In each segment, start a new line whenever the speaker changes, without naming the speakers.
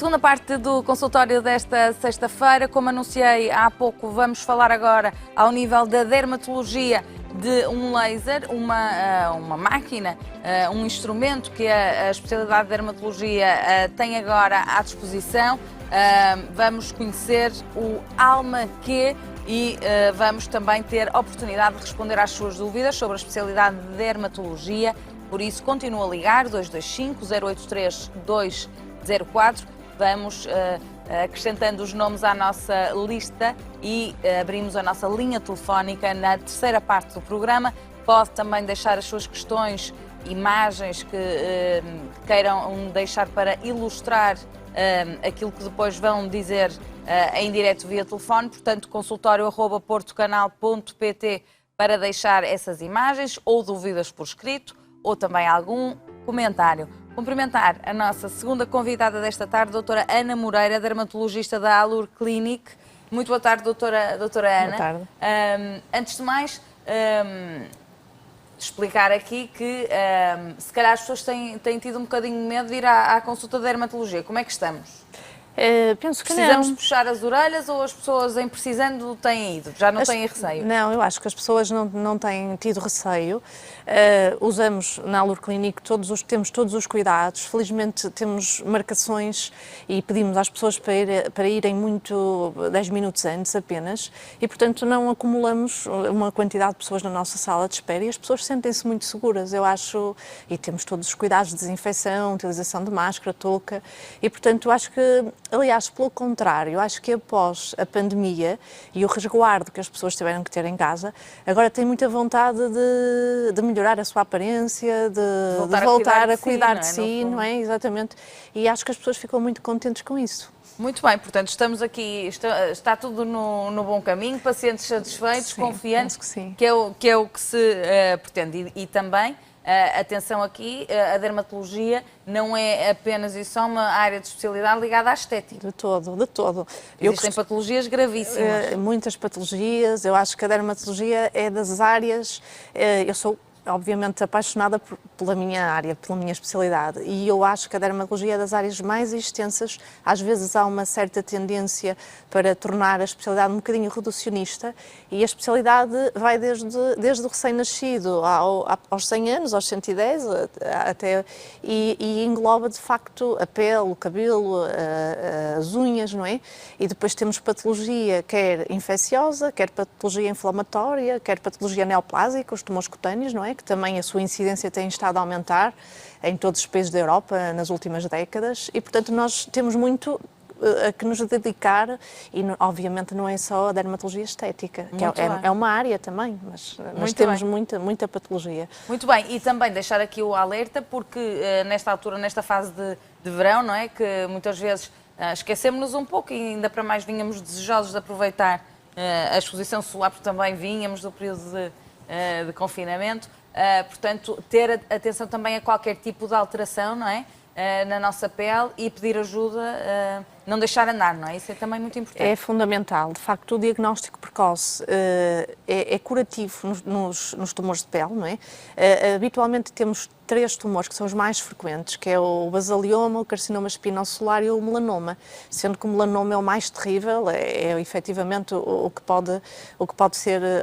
segunda parte do consultório desta sexta-feira, como anunciei há pouco, vamos falar agora ao nível da dermatologia de um laser, uma máquina, um instrumento que a especialidade de dermatologia tem agora à disposição. Vamos conhecer o Alma-Q e vamos também ter a oportunidade de responder às suas dúvidas sobre a especialidade de dermatologia. Por isso, continua a ligar, 225-083-204. Vamos acrescentando os nomes à nossa lista e abrimos a nossa linha telefónica na terceira parte do programa. Pode também deixar as suas questões, imagens que queiram deixar para ilustrar aquilo que depois vão dizer em direto via telefone. Portanto, consultório@portocanal.pt para deixar essas imagens ou dúvidas por escrito ou também algum comentário. Cumprimentar a nossa segunda convidada desta tarde, doutora Ana Moreira, dermatologista da Allure Clinic. Muito boa tarde, doutora Ana.
Boa tarde.
Antes de mais, explicar aqui que se calhar as pessoas têm tido um bocadinho de medo de ir à consulta de dermatologia. Como é que estamos?
Penso que
Precisamos
não.
puxar as orelhas ou as pessoas em precisando têm ido? Já não têm receio?
Não, eu acho que as pessoas não têm tido receio. Usamos na Allure Clinic temos todos os cuidados. Felizmente temos marcações e pedimos às pessoas para irem 10 minutos antes apenas e, portanto, não acumulamos uma quantidade de pessoas na nossa sala de espera e as pessoas sentem-se muito seguras, eu acho, e temos todos os cuidados de desinfecção, utilização de máscara, touca e, portanto, acho que, aliás, pelo contrário, acho que após a pandemia e o resguardo que as pessoas tiveram que ter em casa, agora têm muita vontade de melhorar a sua aparência, de voltar a cuidar de si, não é? Exatamente. E acho que as pessoas ficam muito contentes com isso.
Muito bem, portanto, estamos aqui, está tudo no bom caminho, pacientes satisfeitos,
Sim,
confiantes,
penso que sim.
que é o que se pretende. E também, atenção aqui, a dermatologia não é apenas e só uma área de especialidade ligada à estética.
De todo.
Existem patologias gravíssimas.
Muitas patologias, eu acho que a dermatologia é das áreas, eu sou obviamente apaixonada pela minha área, pela minha especialidade e eu acho que a dermatologia é das áreas mais extensas. Às vezes há uma certa tendência para tornar a especialidade um bocadinho reducionista e a especialidade vai desde o recém-nascido aos 100 anos, aos 110 até, e engloba de facto a pele, o cabelo, as unhas, não é? E depois temos patologia quer infecciosa, quer patologia inflamatória, quer patologia neoplásica, os tumores cutâneos, não é? Que também a sua incidência tem estado a aumentar em todos os países da Europa nas últimas décadas e, portanto, nós temos muito a que nos dedicar e, obviamente, não é só a dermatologia estética, que é uma área também, mas temos muita patologia.
Muito bem, e também deixar aqui o alerta, porque nesta altura, nesta fase de verão, não é, que muitas vezes esquecemos-nos um pouco e ainda para mais vínhamos desejosos de aproveitar a exposição solar, porque também vínhamos do período de confinamento. Portanto, ter atenção também a qualquer tipo de alteração, não é? Na nossa pele e pedir ajuda, não deixar andar, não é? Isso é também muito importante.
É fundamental. De facto, o diagnóstico precoce é curativo nos tumores de pele, não é? Habitualmente temos 3 tumores que são os mais frequentes, que é o basalioma, o carcinoma espinocelular e o melanoma, sendo que o melanoma é o mais terrível, é efetivamente o que pode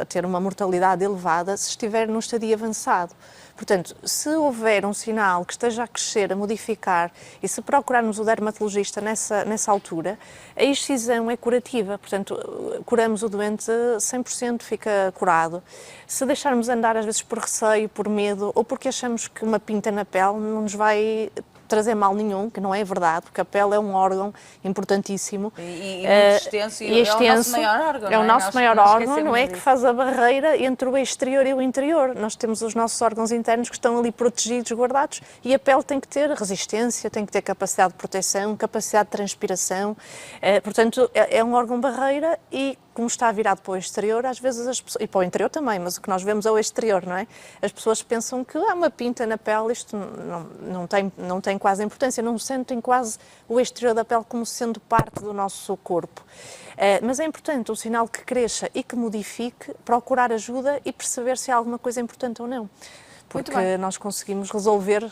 ter uma mortalidade elevada se estiver num estadio avançado. Portanto, se houver um sinal que esteja a crescer, a modificar, e se procurarmos o dermatologista nessa altura, a excisão é curativa, portanto, curamos o doente 100%, fica curado. Se deixarmos andar, às vezes por receio, por medo, ou porque achamos que uma pinta na pele não nos vai trazer mal nenhum, que não é verdade, porque a pele é um órgão importantíssimo.
E muito extenso, e é o nosso maior órgão.
É o nosso maior órgão, não é? Que faz a barreira entre o exterior e o interior. Nós temos os nossos órgãos internos que estão ali protegidos, guardados, e a pele tem que ter resistência, tem que ter capacidade de proteção, capacidade de transpiração. Portanto, é um órgão barreira e, como está virado para o exterior, às vezes as pessoas, e para o interior também, mas o que nós vemos é o exterior, não é? As pessoas pensam que há uma pinta na pele, isto não tem sem quase importância, não sentem quase o exterior da pele como sendo parte do nosso corpo. Mas é importante, um sinal que cresça e que modifique, procurar ajuda e perceber se há alguma coisa importante ou não. Porque nós conseguimos resolver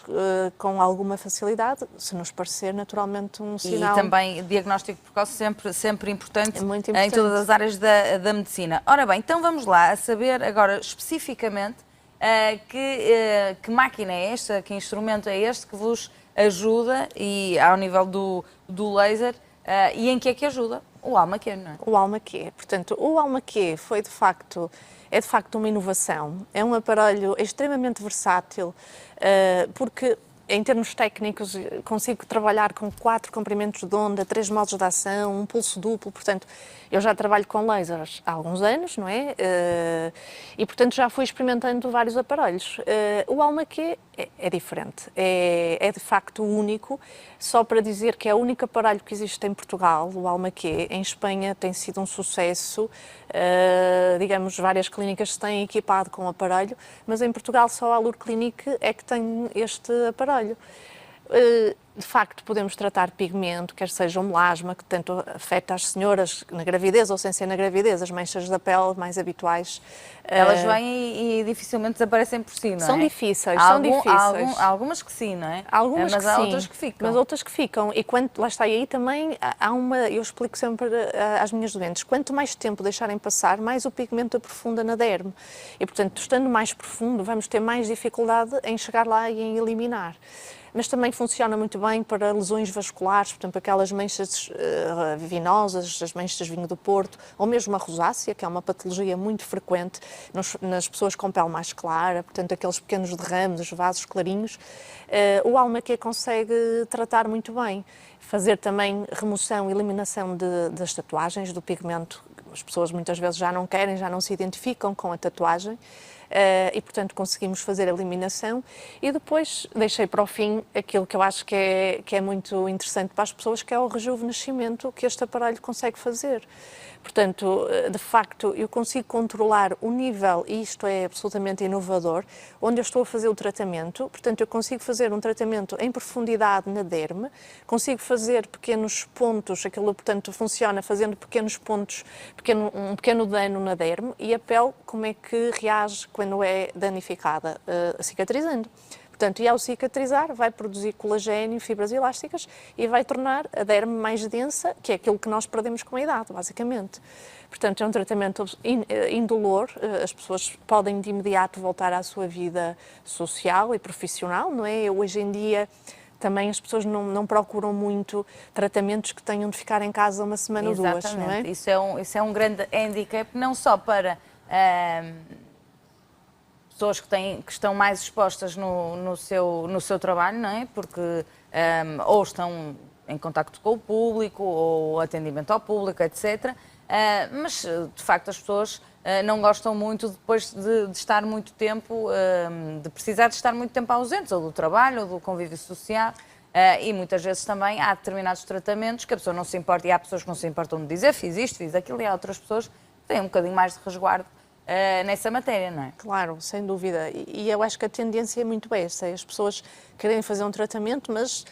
com alguma facilidade, se nos parecer naturalmente um sinal.
E também diagnóstico precoce sempre importante,
É muito importante
em todas as áreas da medicina. Ora bem, então vamos lá a saber agora especificamente que máquina é esta, que instrumento é este que vos ajuda e ao nível do laser e em que é que ajuda? O Almaquê, não é?
O Almaquê. Portanto, o Almaquê é de facto uma inovação. É um aparelho extremamente versátil, porque em termos técnicos consigo trabalhar com 4 comprimentos de onda, 3 modos de ação, um pulso duplo, portanto eu já trabalho com lasers há alguns anos, não é? E portanto já fui experimentando vários aparelhos. O Almaquê é diferente, é de facto único, só para dizer que é o único aparelho que existe em Portugal, o Almaquê. Em Espanha tem sido um sucesso, digamos, várias clínicas se têm equipado com o aparelho, mas em Portugal só a Allure Clinique é que tem este aparelho. De facto, podemos tratar pigmento, quer seja um melasma, que tanto afeta as senhoras na gravidez ou sem ser na gravidez, as manchas da pele mais habituais.
Elas vêm e dificilmente desaparecem por si, não é?
São difíceis, são difíceis.
Há algumas que sim, não é?
Algumas
mas
que
há
sim,
outras que ficam.
Mas outras que ficam. E lá está, e aí também há eu explico sempre às minhas doentes, quanto mais tempo deixarem passar, mais o pigmento aprofunda na derme. E, portanto, estando mais profundo, vamos ter mais dificuldade em chegar lá e em eliminar. Mas também funciona muito bem para lesões vasculares, portanto, aquelas manchas vinosas, as manchas de vinho do Porto, ou mesmo a rosácea, que é uma patologia muito frequente nas pessoas com pele mais clara, portanto, aqueles pequenos derrames, os vasos clarinhos. O Almaquê consegue tratar muito bem, fazer também remoção e eliminação das tatuagens, do pigmento. As pessoas muitas vezes já não querem, já não se identificam com a tatuagem. E, portanto, conseguimos fazer a eliminação e depois deixei para o fim aquilo que eu acho que é muito interessante para as pessoas, que é o rejuvenescimento que este aparelho consegue fazer. Portanto, de facto, eu consigo controlar o nível, e isto é absolutamente inovador, onde eu estou a fazer o tratamento. Portanto, eu consigo fazer um tratamento em profundidade na derme, consigo fazer pequenos pontos, aquilo, portanto, funciona fazendo pequenos pontos, um pequeno dano na derme, e a pele, como é que reage quando é danificada? Cicatrizando. Portanto, e ao cicatrizar, vai produzir colagênio, fibras elásticas e vai tornar a derme mais densa, que é aquilo que nós perdemos com a idade, basicamente. Portanto, é um tratamento indolor, as pessoas podem de imediato voltar à sua vida social e profissional, não é? Hoje em dia, também as pessoas não procuram muito tratamentos que tenham de ficar em casa uma semana ou duas, não é?
Isso é um grande handicap, não só para pessoas que estão mais expostas no seu trabalho, não é? Porque ou estão em contacto com o público, ou atendimento ao público, etc. Mas, de facto, as pessoas não gostam muito depois de estar muito tempo, de precisar de estar muito tempo ausentes, ou do trabalho, ou do convívio social. E muitas vezes também há determinados tratamentos que a pessoa não se importa, e há pessoas que não se importam de dizer fiz isto, fiz aquilo, e há outras pessoas que têm um bocadinho mais de resguardo nessa matéria, não é?
Claro, sem dúvida. E eu acho que a tendência é muito essa. As pessoas querem fazer um tratamento, mas,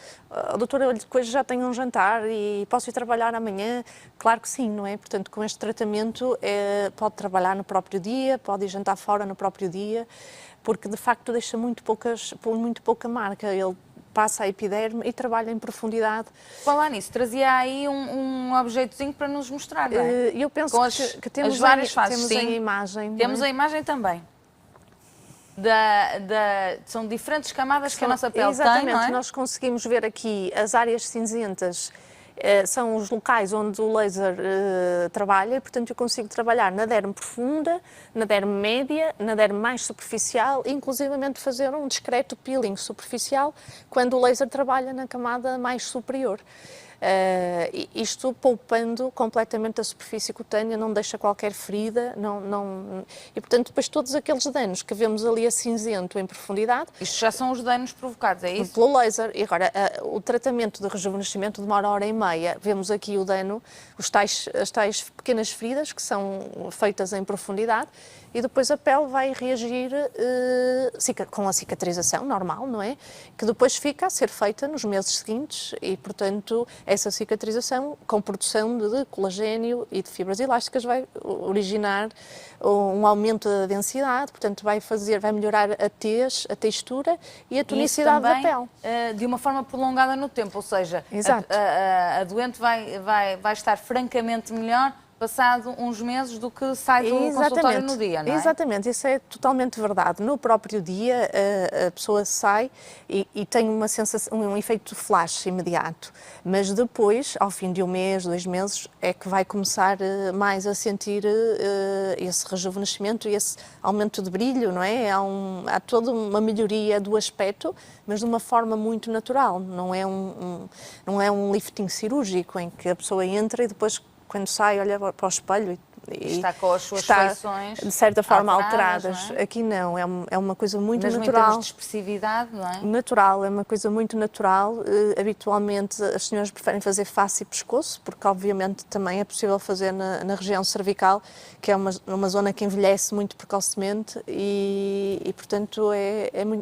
doutora, olha, depois já tenho um jantar e posso ir trabalhar amanhã? Claro que sim, não é? Portanto, com este tratamento pode trabalhar no próprio dia, pode ir jantar fora no próprio dia, porque de facto deixa muito pouca marca. Ele passa a epiderme e trabalha em profundidade.
Falar nisso, trazia aí um objetozinho para nos mostrar, não é?
Eu penso que temos
as várias fases.
Temos a imagem.
Temos a imagem também. São diferentes camadas que a nossa pele tem, não é?
Nós conseguimos ver aqui as áreas cinzentas, são os locais onde o laser trabalha, e, portanto, eu consigo trabalhar na derme profunda, na derme média, na derme mais superficial, e inclusivamente fazer um discreto peeling superficial quando o laser trabalha na camada mais superior. Isto poupando completamente a superfície cutânea, não deixa qualquer ferida, e portanto depois todos aqueles danos que vemos ali a cinzento em profundidade...
Isto já são os danos provocados, é isso?
Pelo laser. E agora, o tratamento de rejuvenescimento demora 1h30, vemos aqui o dano, as tais pequenas feridas que são feitas em profundidade, e depois a pele vai reagir com a cicatrização normal, não é? Que depois fica a ser feita nos meses seguintes e, portanto, essa cicatrização com produção de colagênio e de fibras elásticas vai originar um aumento da densidade, portanto vai melhorar a tez, a textura e a tonicidade da pele.
De uma forma prolongada no tempo, ou seja, a doente vai estar francamente melhor passado uns meses do que sai do consultório no dia, não é?
Exatamente, isso é totalmente verdade. No próprio dia a pessoa sai e tem uma sensação, um efeito flash imediato, mas depois, ao fim de um mês, 2 meses, é que vai começar mais a sentir esse rejuvenescimento e esse aumento de brilho, não é? Há toda uma melhoria do aspecto, mas de uma forma muito natural, não é um lifting cirúrgico em que a pessoa entra e depois quando sai, olha para o espelho e
está com as suas feições
de certa forma alteradas.
Não é?
Aqui não, é uma coisa muito
mesmo
natural.
Em termos de expressividade, não é?
Natural, é uma coisa muito natural. Habitualmente as senhoras preferem fazer face e pescoço, porque obviamente também é possível fazer na região cervical, que é uma zona que envelhece muito precocemente e portanto,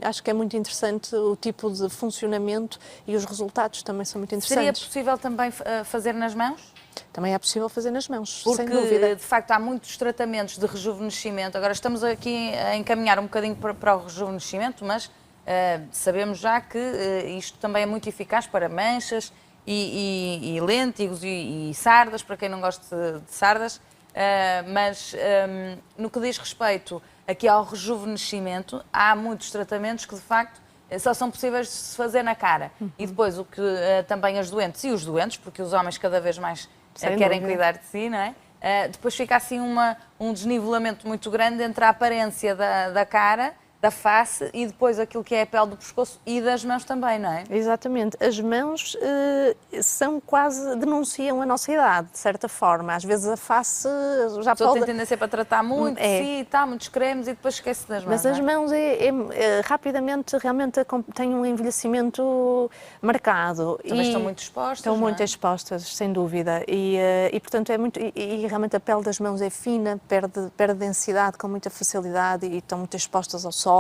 acho que é muito interessante o tipo de funcionamento e os resultados também são muito interessantes.
Seria possível também fazer nas mãos?
Também é possível fazer nas mãos,
porque,
sem dúvida.
de facto, há muitos tratamentos de rejuvenescimento. Agora, estamos aqui a encaminhar um bocadinho para o rejuvenescimento, mas sabemos já que isto também é muito eficaz para manchas e lêntigos e sardas, para quem não gosta de sardas. Mas, no que diz respeito aqui ao rejuvenescimento, há muitos tratamentos que, de facto, só são possíveis de se fazer na cara. E depois, o que também as doentes, e os doentes, porque os homens cada vez mais querem cuidar de si, não é? Depois fica assim um desnivelamento muito grande entre a aparência da cara, da face e depois aquilo que é a pele do pescoço e das mãos também, não é?
Exatamente. As mãos denunciam a nossa idade, de certa forma. Às vezes a face já pode...
tem tendência para tratar muito de si, muitos cremes e depois esquece das mãos.
Mas as mãos rapidamente realmente têm um envelhecimento marcado.
Também estão muito expostas,
Estão muito expostas, sem dúvida. E portanto, e realmente a pele das mãos é fina, perde densidade com muita facilidade e estão muito expostas ao sol,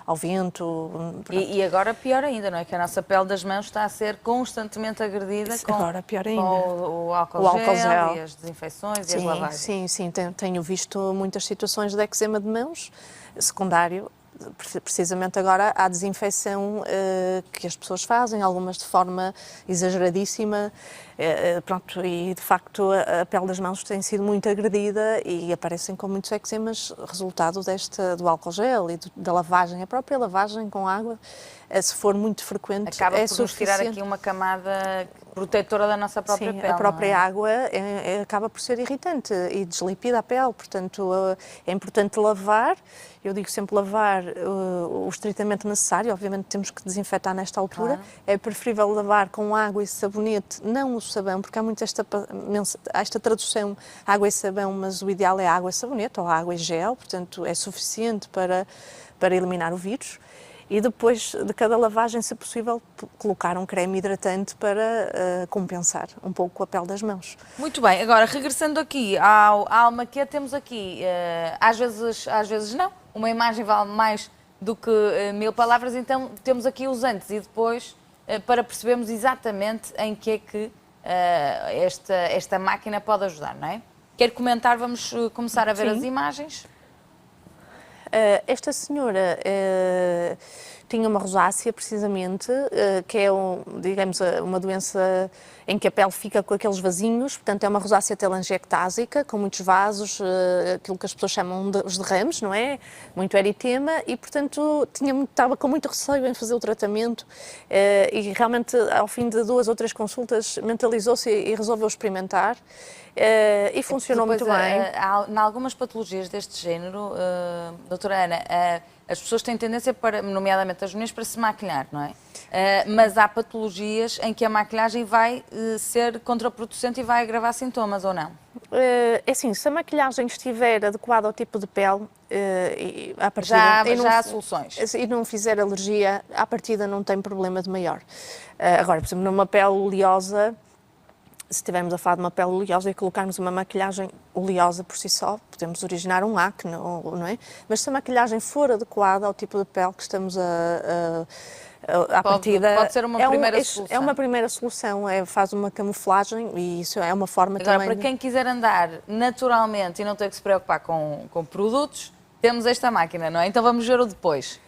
ao vento.
E agora pior ainda, não é? Que a nossa pele das mãos está a ser constantemente agredida
agora, pior ainda.
Com o álcool gel e as desinfecções e as lavagens.
Sim, tenho visto muitas situações de eczema de mãos, secundário. Precisamente agora há desinfecção que as pessoas fazem, algumas de forma exageradíssima, e de facto a pele das mãos tem sido muito agredida e aparecem com muitos eczemas, resultado do álcool gel e da lavagem, a própria lavagem com água, se for muito frequente,
acaba por nos tirar aqui uma camada protetora da nossa própria pele.
A própria água acaba por ser irritante e deslipida a pele, portanto é importante lavar. Eu digo sempre lavar o estritamente necessário, obviamente temos que desinfetar nesta altura. Claro. É preferível lavar com água e sabonete, não o sabão, porque há muito esta tradução água e sabão, mas o ideal é água e sabonete ou água e gel, portanto é suficiente para eliminar o vírus. E depois de cada lavagem, se possível, colocar um creme hidratante para compensar um pouco a pele das mãos.
Muito bem, agora regressando aqui ao almaquete, temos aqui, às vezes não, uma imagem vale mais do que 1000 palavras, então temos aqui os antes e depois para percebermos exatamente em que é que esta máquina pode ajudar, não é? Quer comentar? Vamos começar a ver as imagens.
Esta senhora tinha uma rosácea, precisamente, que é, digamos, uma doença em que a pele fica com aqueles vasinhos, portanto é uma rosácea telangiectásica, com muitos vasos, aquilo que as pessoas chamam de os derrames, não é? Muito eritema e, portanto, estava com muito receio em fazer o tratamento e realmente, ao fim de 2 ou 3 consultas, mentalizou-se e resolveu experimentar. E funcionou muito bem.
Em algumas patologias deste género, doutora Ana, as pessoas têm tendência, nomeadamente as mulheres, para se maquilhar, não é? Mas há patologias em que a maquilhagem vai ser contraproducente e vai agravar sintomas, ou não?
É assim, se a maquilhagem estiver adequada ao tipo de pele, à partida,
já há soluções.
E não fizer alergia, à partida não tem problema de maior. Agora, por exemplo, numa pele oleosa, se estivermos a falar de uma pele oleosa e colocarmos uma maquilhagem oleosa por si só, podemos originar um acne, não é? Mas se a maquilhagem for adequada ao tipo de pele que estamos à partida...
Pode ser uma primeira solução.
É uma primeira solução, faz uma camuflagem e isso é uma forma
Agora,
também...
para quem quiser andar naturalmente e não ter que se preocupar com produtos, temos esta máquina, não é? Então vamos ver o depois.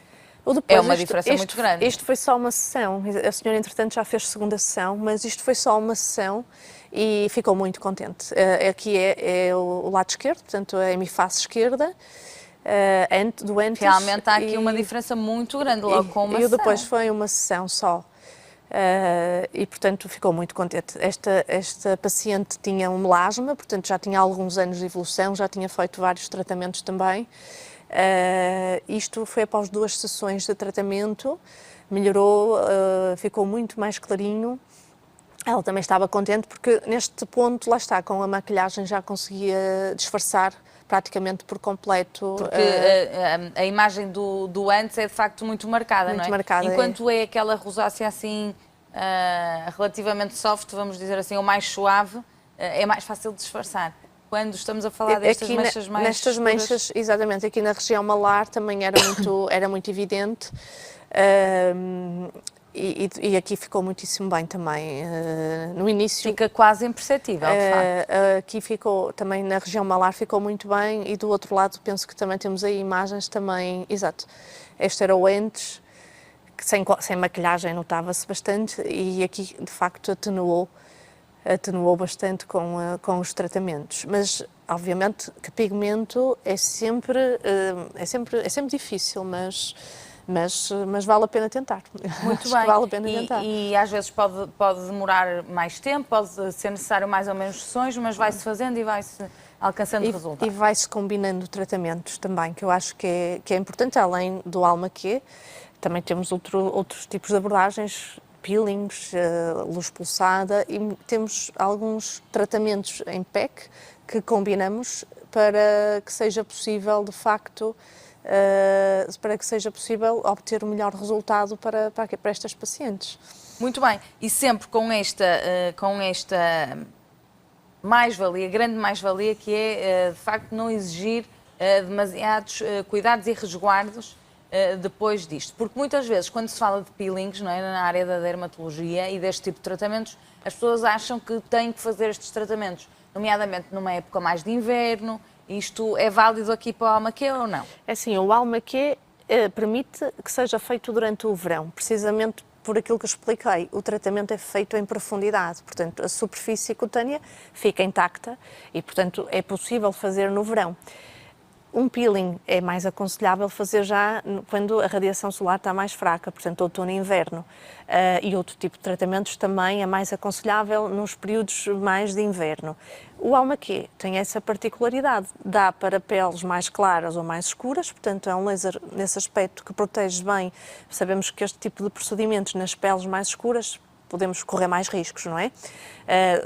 É uma diferença muito grande.
Isto foi só uma sessão. A senhora, entretanto, já fez segunda sessão, mas isto foi só uma sessão e ficou muito contente. Aqui é o lado esquerdo, portanto, é a hemiface esquerda, do antes.
Realmente há aqui uma diferença muito grande, logo com uma
sessão. E depois
sessão.
foi uma sessão só. E, portanto, ficou muito contente. Esta paciente tinha um melasma, portanto, já tinha alguns anos de evolução, já tinha feito vários tratamentos também. Isto foi após 2 sessões de tratamento, melhorou, ficou muito mais clarinho. Ela também estava contente porque neste ponto, lá está, com a maquilhagem já conseguia disfarçar praticamente por completo.
Porque a imagem do antes é de facto muito marcada,
muito
não é?
Marcada,
enquanto é aquela rosácea assim relativamente soft, vamos dizer assim, ou mais suave, é mais fácil de disfarçar. Quando estamos a falar destas manchas mais
nestas
escuras...
manchas, exatamente, aqui na região malar também era muito evidente. E aqui ficou muitíssimo bem também. No início...
Fica quase imperceptível, de facto.
Aqui ficou, também na região malar ficou muito bem e do outro lado penso que também temos aí imagens também... Exato. Este era o antes, que sem maquilhagem notava-se bastante e aqui de facto atenuou bastante com os tratamentos. Mas, obviamente, que pigmento é sempre difícil, mas vale a pena tentar.
Muito bem.
Vale a pena tentar.
E às vezes pode demorar mais tempo, pode ser necessário mais ou menos sessões, mas vai-se fazendo e vai-se alcançando resultados.
E vai-se combinando tratamentos também, que eu acho que é importante, além do Almaquê, também temos outros tipos de abordagens, peelings, luz pulsada e temos alguns tratamentos em PEC que combinamos para que seja possível, de facto, para que seja possível obter o melhor resultado para estas pacientes.
Muito bem, e sempre com esta mais-valia, grande mais-valia, que é, de facto, não exigir demasiados cuidados e resguardos depois disto. Porque muitas vezes, quando se fala de peelings, não é, na área da dermatologia e deste tipo de tratamentos, as pessoas acham que têm que fazer estes tratamentos, nomeadamente numa época mais de inverno. Isto é válido aqui para o Almaquê ou não?
É assim, o Almaquê permite que seja feito durante o verão, precisamente por aquilo que eu expliquei. O tratamento é feito em profundidade, portanto, a superfície cutânea fica intacta e, portanto, é possível fazer no verão. Um peeling é mais aconselhável fazer já quando a radiação solar está mais fraca, portanto, outono e inverno. E outro tipo de tratamentos também é mais aconselhável nos períodos mais de inverno. O Almaquê tem essa particularidade, dá para peles mais claras ou mais escuras, portanto, é um laser nesse aspecto que protege bem. Sabemos que este tipo de procedimentos nas peles mais escuras podemos correr mais riscos, não é?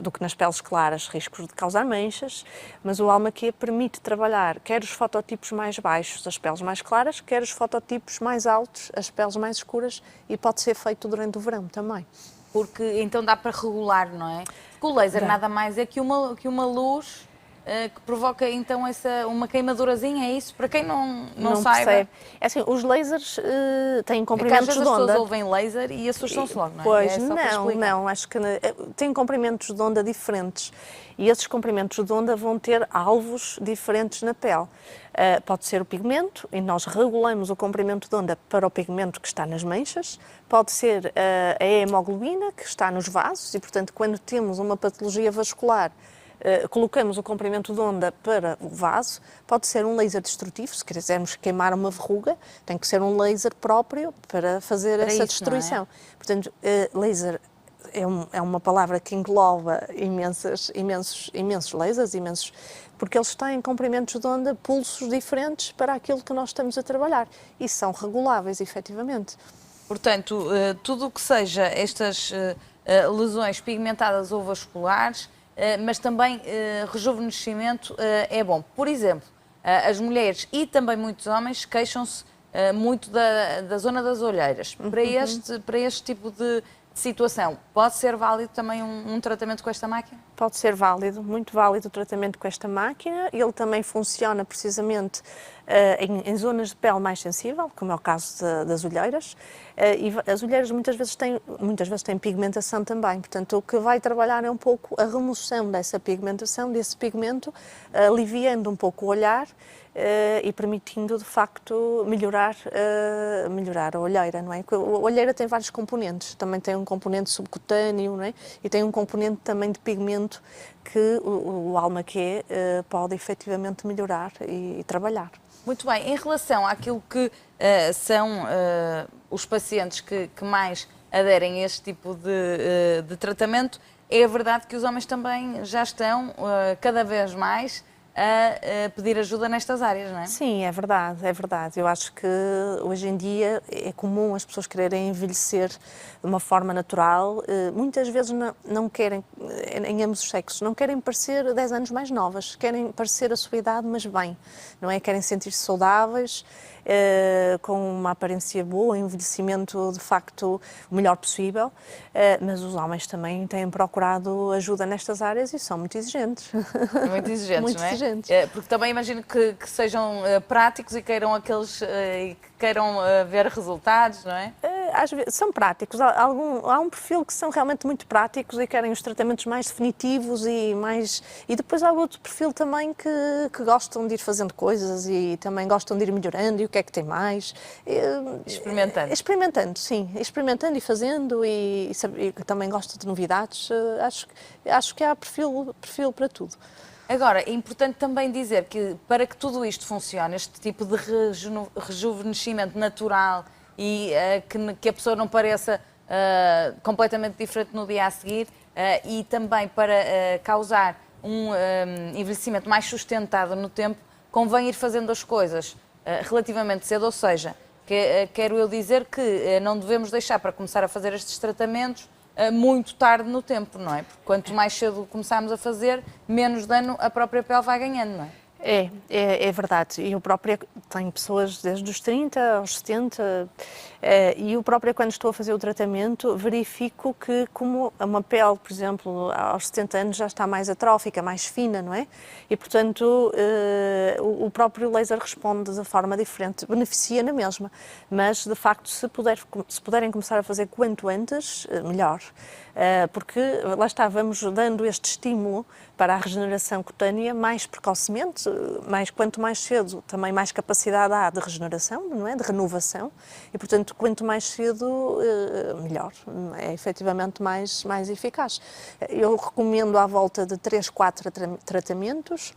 Do que nas peles claras, riscos de causar manchas, mas o Almaquê permite trabalhar quer os fototipos mais baixos, as peles mais claras, quer os fototipos mais altos, as peles mais escuras, e pode ser feito durante o verão também.
Porque então dá para regular, não é? Porque o laser nada mais é que uma luz que provoca então uma queimadurazinha, é isso? Para quem não saiba...
Percebe. É assim, os lasers têm comprimentos de onda.
As pessoas ouvem laser e assustam-se logo, não é?
Pois, não, acho que têm comprimentos de onda diferentes e esses comprimentos de onda vão ter alvos diferentes na pele. Pode ser o pigmento, e nós regulamos o comprimento de onda para o pigmento que está nas manchas, pode ser a hemoglobina que está nos vasos e, portanto, quando temos uma patologia vascular, colocamos o comprimento de onda para o vaso, pode ser um laser destrutivo, se quisermos queimar uma verruga, tem que ser um laser próprio para fazer essa destruição. Portanto, laser é uma palavra que engloba imensos lasers, porque eles têm comprimentos de onda, pulsos diferentes para aquilo que nós estamos a trabalhar e são reguláveis, efetivamente.
Portanto, tudo o que seja estas lesões pigmentadas ou vasculares, mas também rejuvenescimento é bom. Por exemplo, as mulheres e também muitos homens queixam-se muito da zona das olheiras. Para este tipo situação, pode ser válido também um tratamento com esta máquina?
Pode ser válido, muito válido o tratamento com esta máquina. Ele também funciona precisamente em zonas de pele mais sensível, como é o caso das olheiras. E as olheiras muitas vezes têm pigmentação também, portanto o que vai trabalhar é um pouco a remoção dessa pigmentação, desse pigmento, aliviando um pouco o olhar e permitindo de facto melhorar a olheira, não é? A olheira tem vários componentes, também tem um componente subcutâneo, não é? E tem um componente também de pigmento que o Alma-Q pode efetivamente melhorar e trabalhar.
Muito bem, em relação àquilo que são os pacientes que mais aderem a este tipo de tratamento, é verdade que os homens também já estão cada vez mais a pedir ajuda nestas áreas, não é?
Sim, é verdade, é verdade. Eu acho que hoje em dia é comum as pessoas quererem envelhecer de uma forma natural. Muitas vezes não querem, em ambos os sexos, não querem parecer 10 anos mais novas, querem parecer a sua idade, mas bem, não é? Querem sentir-se saudáveis, com uma aparência boa, um envelhecimento de facto o melhor possível, mas os homens também têm procurado ajuda nestas áreas e são muito exigentes.
Muito exigentes,
muito
não é?
exigentes.
Porque também imagino que sejam práticos e queiram ver resultados, não é?
Às vezes, são práticos, há um perfil que são realmente muito práticos e querem os tratamentos mais definitivos e depois há outro perfil também que gostam de ir fazendo coisas e também gostam de ir melhorando e o que é que tem mais.
Experimentando.
Experimentando, sim, experimentando e fazendo e também gosto de novidades, acho que há perfil para tudo.
Agora, é importante também dizer que para que tudo isto funcione, este tipo de rejuvenescimento natural e que a pessoa não pareça completamente diferente no dia a seguir e também para causar um envelhecimento mais sustentado no tempo, convém ir fazendo as coisas relativamente cedo, ou seja, quero eu dizer que não devemos deixar para começar a fazer estes tratamentos muito tarde no tempo, não é? Porque quanto mais cedo começarmos a fazer, menos dano a própria pele vai ganhando, não é?
É verdade. Eu própria tenho pessoas desde os 30 aos 70 e eu própria, quando estou a fazer o tratamento, verifico que como uma pele, por exemplo, aos 70 anos já está mais atrófica, mais fina, não é? E, portanto, o próprio laser responde de forma diferente, beneficia na mesma, mas, de facto, se puderem começar a fazer quanto antes, melhor. Porque, lá está, vamos dando este estímulo para a regeneração cutânea mais precocemente, quanto mais cedo, também mais capacidade há de regeneração, não é? De renovação, e, portanto, quanto mais cedo, melhor. É efetivamente mais eficaz. Eu recomendo à volta de 3, 4 tratamentos,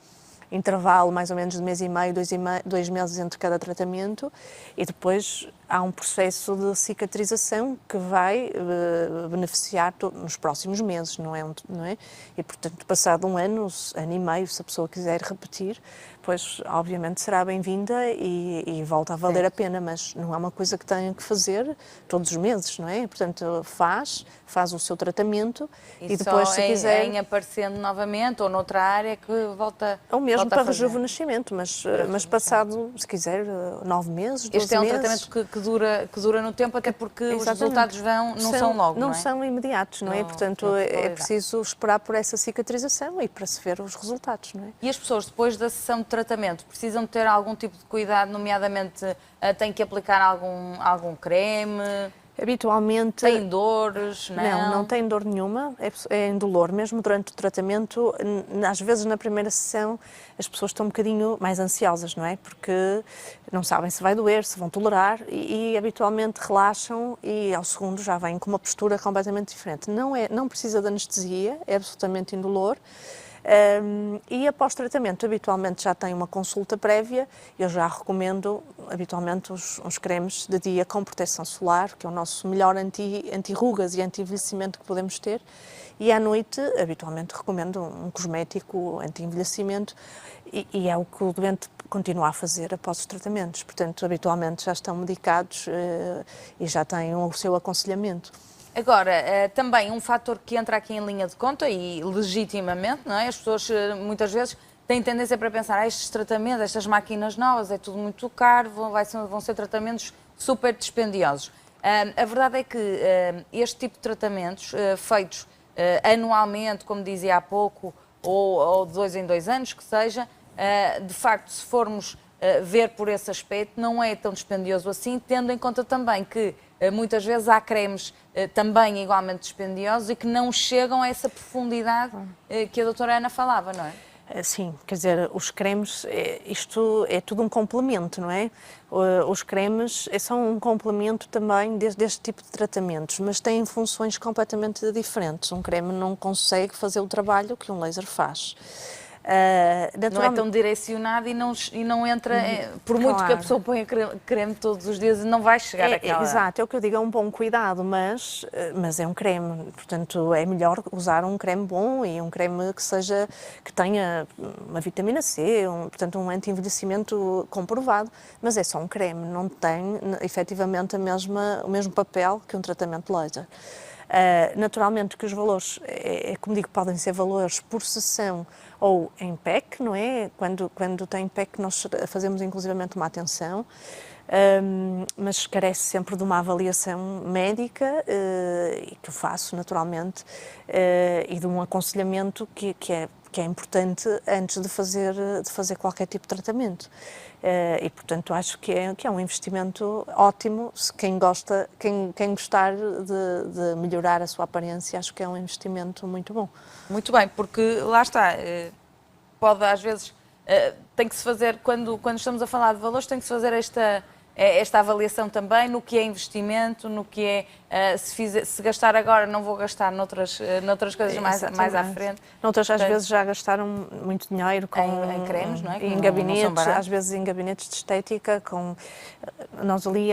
intervalo mais ou menos de mês e meio, 2 meses entre cada tratamento, e depois há um processo de cicatrização que vai beneficiar nos próximos meses, não é? E, portanto, passado um ano e meio, se a pessoa quiser repetir, pois, obviamente, será bem-vinda e volta a valer a pena, mas não é uma coisa que tenha que fazer todos os meses, não é? Portanto, faz o seu tratamento e depois, se quiser...
em aparecendo novamente ou noutra área que volta
ou mesmo
volta
para rejuvenescimento, mas passado, se quiser, 9 meses, 12 meses...
Este é um tratamento que dura no tempo, até porque os resultados não são logo, não é?
Não são imediatos, não é? Portanto, é preciso esperar por essa cicatrização e para se ver os resultados, não é?
E as pessoas, depois da sessão de tratamento, precisam ter algum tipo de cuidado, nomeadamente têm que aplicar algum creme?
Habitualmente...
Têm dores?
Não tem dor nenhuma, é indolor. Mesmo durante o tratamento, às vezes na primeira sessão as pessoas estão um bocadinho mais ansiosas, não é? Porque não sabem se vai doer, se vão tolerar e habitualmente relaxam e ao segundo já vêm com uma postura completamente diferente. Não precisa de anestesia, é absolutamente indolor. E após tratamento, habitualmente já tem uma consulta prévia. Eu já recomendo, habitualmente, uns cremes de dia com proteção solar, que é o nosso melhor anti-rugas e anti-envelhecimento que podemos ter. E à noite, habitualmente, recomendo um cosmético anti-envelhecimento e é o que o doente continua a fazer após os tratamentos. Portanto, habitualmente já estão medicados e já têm o seu aconselhamento.
Agora, também um fator que entra aqui em linha de conta, e legitimamente, não é? As pessoas muitas vezes têm tendência para pensar estes tratamentos, estas máquinas novas, é tudo muito caro, vão ser tratamentos super dispendiosos. A verdade é que este tipo de tratamentos feitos anualmente, como dizia há pouco, ou de 2 em 2 anos, que seja, de facto, se formos ver por esse aspecto, não é tão dispendioso assim, tendo em conta também que muitas vezes há cremes também igualmente dispendiosos e que não chegam a essa profundidade que a doutora Ana falava, não é?
Sim, quer dizer, os cremes, isto é tudo um complemento, não é? Os cremes são um complemento também deste tipo de tratamentos, mas têm funções completamente diferentes. Um creme não consegue fazer o trabalho que um laser faz.
Não é tão direcionado e não entra, por muito que a pessoa ponha creme todos os dias, não vai chegar àquela...
Exato, é o que eu digo, é um bom cuidado, mas é um creme, portanto é melhor usar um creme bom e um creme que tenha uma vitamina C, portanto um anti-envelhecimento comprovado, mas é só um creme, não tem efetivamente o mesmo papel que um tratamento laser. Naturalmente que os valores, como digo, podem ser valores por sessão ou em pack, não é? Quando tem pack nós fazemos inclusivamente uma atenção, mas carece sempre de uma avaliação médica, que eu faço naturalmente, e de um aconselhamento que é importante antes de fazer qualquer tipo de tratamento. E, portanto, acho que é um investimento ótimo. Se quem gostar de melhorar a sua aparência, acho que é um investimento muito bom.
Muito bem, porque lá está, pode às vezes, tem que se fazer, quando estamos a falar de valores, tem que se fazer esta avaliação também no que é investimento, no que é, se gastar agora não vou gastar noutras coisas mais à frente.
Noutras às vezes já gastaram muito dinheiro
em cremes, não é?
Em gabinetes, às vezes em gabinetes de estética, nós ali,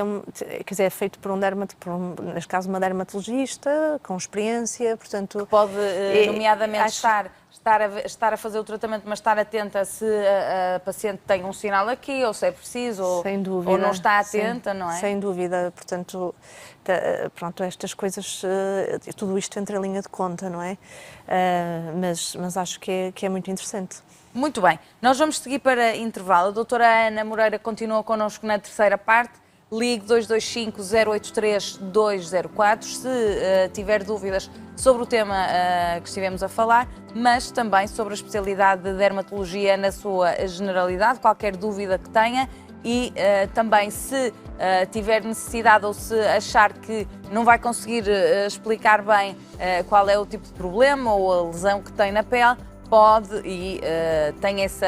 quer dizer, é feito por neste caso uma dermatologista, com experiência, portanto...
Que pode, nomeadamente, estar a fazer o tratamento, mas estar atenta se a paciente tem um sinal aqui, ou se é preciso, ou não está atenta, não é?
Sem dúvida, portanto, pronto, estas coisas, tudo isto entra em linha de conta, não é? Mas acho que é muito interessante.
Muito bem, nós vamos seguir para intervalo. A doutora Ana Moreira continua connosco na terceira parte. Ligue 225-083-204 se tiver dúvidas sobre o tema que estivemos a falar, mas também sobre a especialidade de dermatologia na sua generalidade, qualquer dúvida que tenha, e também se tiver necessidade ou se achar que não vai conseguir explicar bem qual é o tipo de problema ou a lesão que tem na pele, pode e tem essa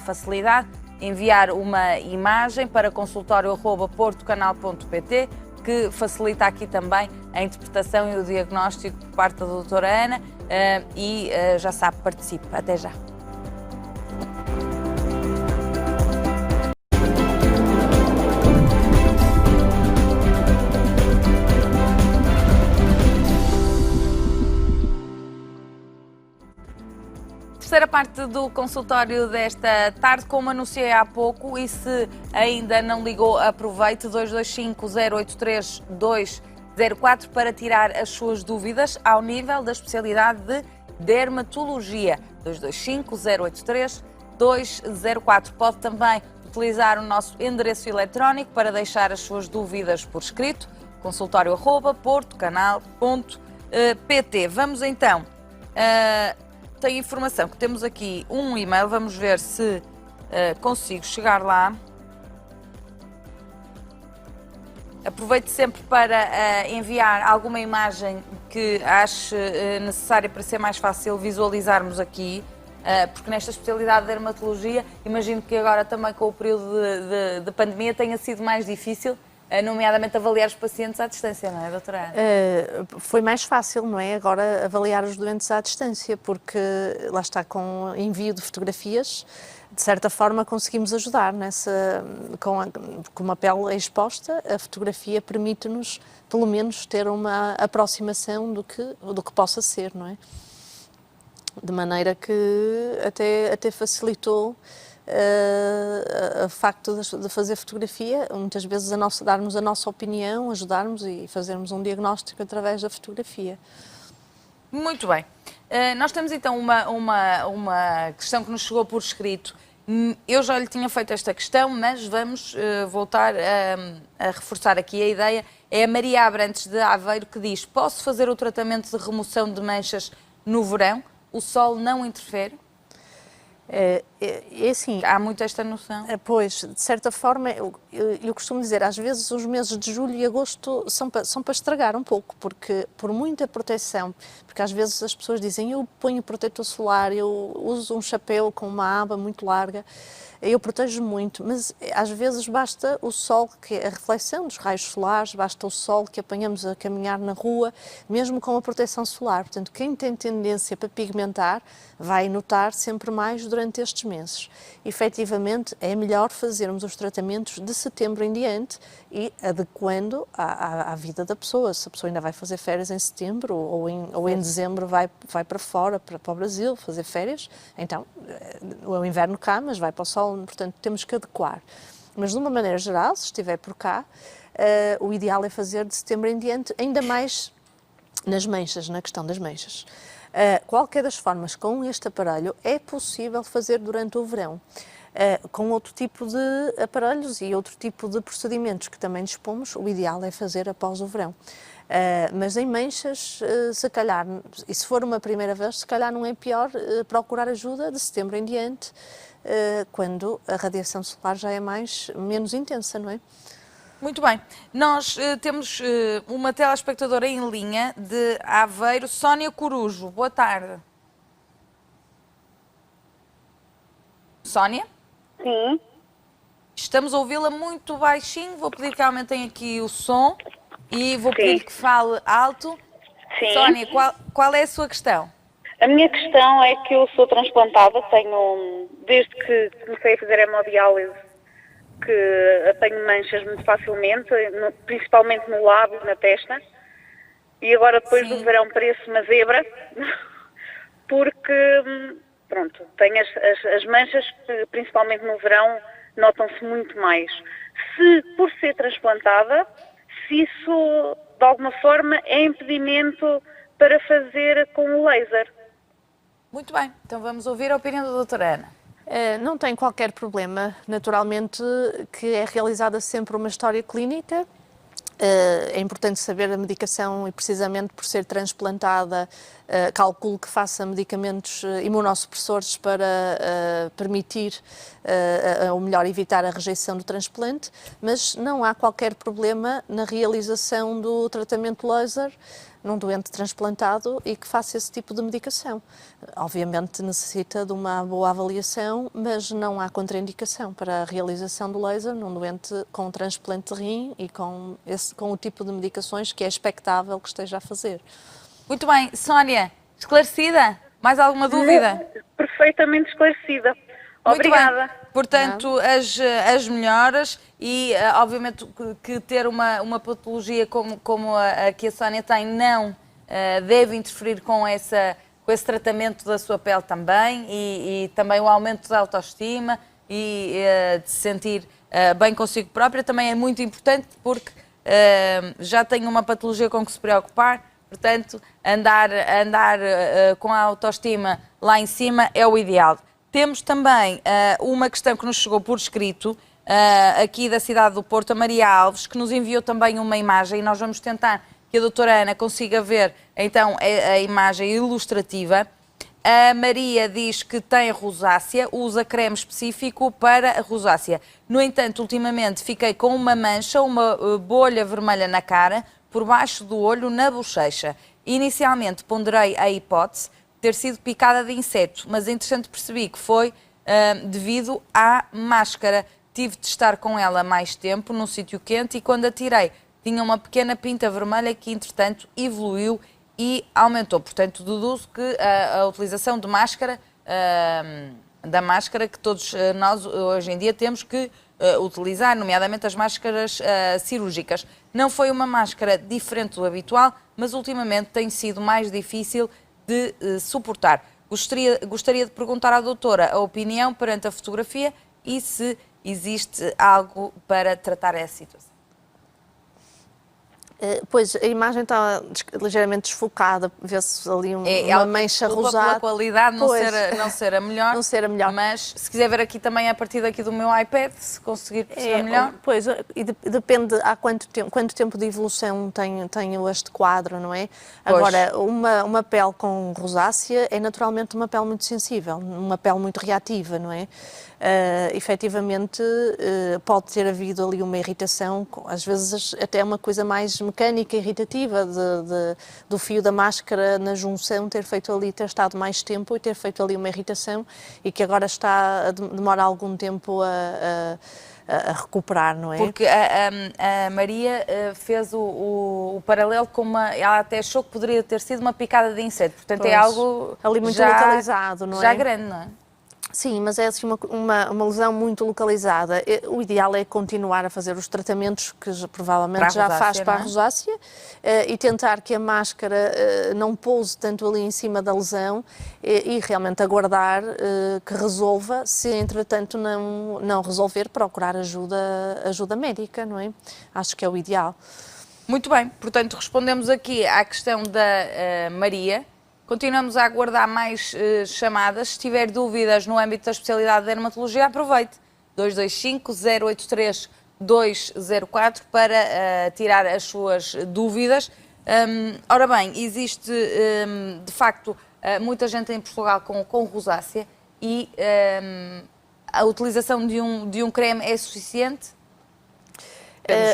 facilidade enviar uma imagem para consultório@portocanal.pt, que facilita aqui também a interpretação e o diagnóstico por parte da doutora Ana, e já sabe, participe. Até já. Terceira parte do consultório desta tarde, como anunciei há pouco, e se ainda não ligou, aproveite 225-083-204 para tirar as suas dúvidas ao nível da especialidade de dermatologia. 225-083-204. Pode também utilizar o nosso endereço eletrónico para deixar as suas dúvidas por escrito, consultório@portocanal.pt. Vamos então... Tem informação que temos aqui um e-mail, vamos ver se consigo chegar lá. Aproveite sempre para enviar alguma imagem que ache necessária para ser mais fácil visualizarmos aqui, porque nesta especialidade de dermatologia, imagino que agora também com o período de pandemia tenha sido mais difícil, nomeadamente avaliar os pacientes à distância, não é, doutora Ana?
Foi mais fácil, não é, agora avaliar os doentes à distância, porque lá está, com envio de fotografias, de certa forma conseguimos ajudar com uma pele exposta, a fotografia permite-nos, pelo menos, ter uma aproximação do que possa ser, não é? De maneira que até facilitou o facto de fazer fotografia, muitas vezes darmos a nossa opinião, ajudarmos e fazermos um diagnóstico através da fotografia.
Muito bem. Nós temos então uma questão que nos chegou por escrito Eu já lhe tinha feito esta questão, mas vamos voltar a reforçar aqui a ideia. É a Maria Abrantes de Aveiro que diz: posso fazer o tratamento de remoção de manchas no verão? O sol não interfere?
É assim,
Há muito esta noção.
Pois, de certa forma, eu costumo dizer, às vezes os meses de julho e agosto são para estragar um pouco, porque por muita proteção, porque às vezes as pessoas dizem, eu ponho protetor solar, eu uso um chapéu com uma aba muito larga, eu protejo muito, mas às vezes basta o sol, que é a reflexão dos raios solares, basta o sol que apanhamos a caminhar na rua, mesmo com a proteção solar. Portanto, quem tem tendência para pigmentar vai notar sempre mais durante estes meses. Efetivamente, é melhor fazermos os tratamentos de setembro em diante e adequando à vida da pessoa. Se a pessoa ainda vai fazer férias em setembro ou em dezembro vai para fora, para o Brasil, fazer férias, então o inverno cá, mas vai para o sol, portanto temos que adequar. Mas de uma maneira geral, se estiver por cá, o ideal é fazer de setembro em diante, ainda mais nas manchas, na questão das manchas. Qualquer das formas, com este aparelho, é possível fazer durante o verão. Com outro tipo de aparelhos e outro tipo de procedimentos que também dispomos, o ideal é fazer após o verão. Mas em manchas, se calhar, e se for uma primeira vez, se calhar não é pior procurar ajuda de setembro em diante, quando a radiação solar já é menos intensa, não é?
Muito bem. Nós temos uma telespectadora em linha de Aveiro, Sónia Corujo. Boa tarde. Sónia?
Sim.
Estamos a ouvi-la muito baixinho. Vou pedir que aumentem aqui o som e vou pedir que fale alto.
Sim.
Sónia, qual é a sua questão?
A minha questão é que eu sou transplantada, desde que comecei a fazer hemodiálise, que tenho manchas muito facilmente, principalmente no lábio, na testa, e agora depois do verão pareço uma zebra, porque, pronto, tenho as manchas, principalmente no verão, notam-se muito mais. Se, por ser transplantada, se isso, de alguma forma, é impedimento para fazer com o laser.
Muito bem, então vamos ouvir a opinião da doutora Ana.
Não tem qualquer problema, naturalmente que é realizada sempre uma história clínica. É importante saber a medicação e precisamente por ser transplantada, calculo que faça medicamentos imunossupressores para permitir, ou melhor, evitar a rejeição do transplante, mas não há qualquer problema na realização do tratamento laser num doente transplantado e que faça esse tipo de medicação. Obviamente necessita de uma boa avaliação, mas não há contraindicação para a realização do laser num doente com transplante de rim e com o tipo de medicações que é expectável que esteja a fazer.
Muito bem. Sónia, esclarecida? Mais alguma dúvida?
Perfeitamente esclarecida. Obrigada.
Portanto, as melhoras e, obviamente, que ter uma patologia como a que a Sónia tem não deve interferir com esse tratamento da sua pele também e também o aumento da autoestima e de se sentir bem consigo própria também é muito importante porque já tem uma patologia com que se preocupar, portanto, andar com a autoestima lá em cima é o ideal. Temos também uma questão que nos chegou por escrito, aqui da cidade do Porto, a Maria Alves, que nos enviou também uma imagem e nós vamos tentar que a doutora Ana consiga ver então a imagem ilustrativa. A Maria diz que tem rosácea, usa creme específico para a rosácea. No entanto, ultimamente fiquei com uma mancha, uma bolha vermelha na cara, por baixo do olho, na bochecha. Inicialmente ponderei a hipótese ter sido picada de inseto, mas entretanto percebi que foi devido à máscara. Tive de estar com ela mais tempo, num sítio quente, e quando a tirei tinha uma pequena pinta vermelha que entretanto evoluiu e aumentou. Portanto, deduzo que a utilização de máscara, da máscara que todos nós hoje em dia temos que utilizar, nomeadamente as máscaras cirúrgicas. Não foi uma máscara diferente do habitual, mas ultimamente tem sido mais difícil de suportar. Gostaria de perguntar à doutora a opinião perante a fotografia e se existe algo para tratar essa situação.
Pois, a imagem está ligeiramente desfocada, vê-se ali uma mancha rosada.
Pela qualidade não ser a melhor.
Não ser a melhor.
Mas se quiser ver aqui também a partir daqui do meu iPad, se conseguir perceber melhor.
Pois, e depende há quanto tempo de evolução tem este quadro, não é?
Pois.
Agora, uma pele com rosácea é naturalmente uma pele muito sensível, uma pele muito reativa, não é? Efetivamente, pode ter havido ali uma irritação, às vezes até uma coisa mais mecânica, irritativa, do fio da máscara na junção ter estado mais tempo e ter feito ali uma irritação e que agora demora algum tempo a recuperar, não é?
Porque a Maria fez o paralelo com ela até achou que poderia ter sido uma picada de inseto, portanto é algo
ali muito localizado, não é?
Já grande, não é?
Sim, mas é assim uma lesão muito localizada. O ideal é continuar a fazer os tratamentos que provavelmente já faz para a rosácea e tentar que a máscara não pouse tanto ali em cima da lesão e realmente aguardar que resolva. Se entretanto não resolver, procurar ajuda médica, não é? Acho que é o ideal.
Muito bem, portanto respondemos aqui à questão da Maria. Continuamos a aguardar mais chamadas. Se tiver dúvidas no âmbito da especialidade de dermatologia, aproveite 225-083-204 para tirar as suas dúvidas. Ora bem, existe de facto muita gente em Portugal com rosácea e a utilização de um creme é suficiente?